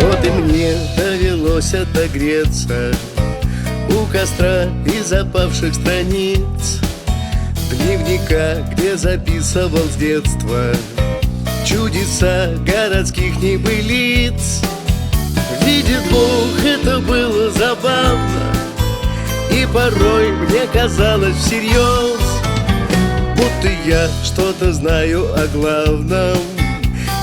Вот и мне довелось отогреться у костра из опавших страниц дневника, где записывал с детства чудеса городских небылиц. Видит Бог, это было забавно, и порой мне казалось всерьез, будто я что-то знаю о главном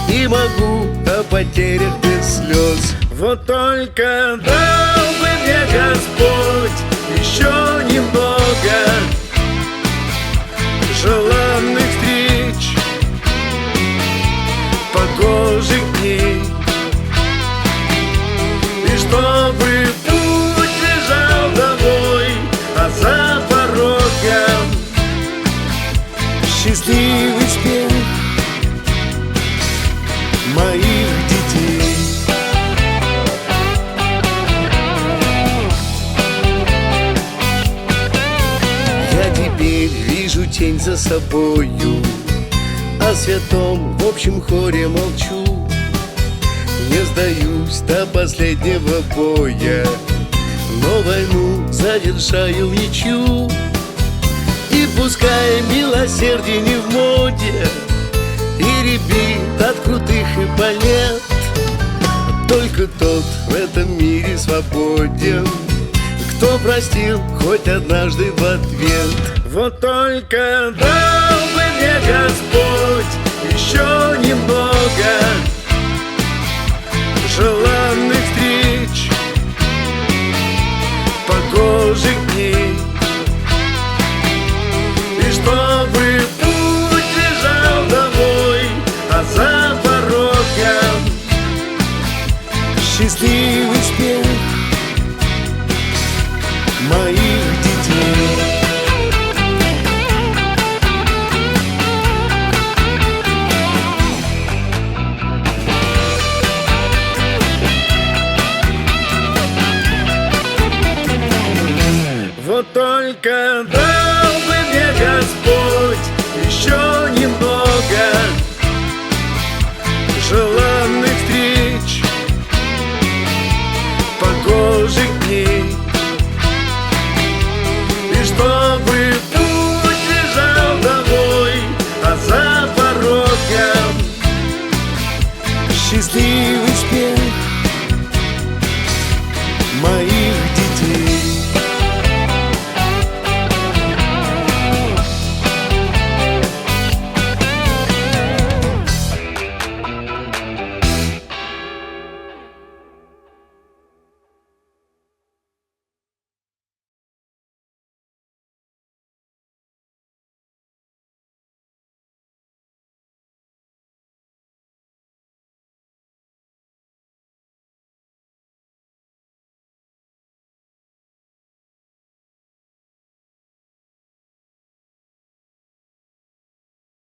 и могу о потерях без слез. Вот только дал бы мне Господь еще немного желанных встреч, погожих дней, и чтобы путь лежал домой, а за порогом счастливый смех моих детей. Я теперь вижу тень за собою, о святом в общем хоре молчу. Не сдаюсь до последнего боя, но войну завершаю в ничью. И пускай милосердие не в моде и рябит от крутых и балет, только тот в этом мире свободен, кто простил хоть однажды в ответ. Вот только дал бы мне Господь еще немного желанных встреч, погожих дней, и чтобы путь лежал домой, а за порогом счастливый смех моих детей. Вот только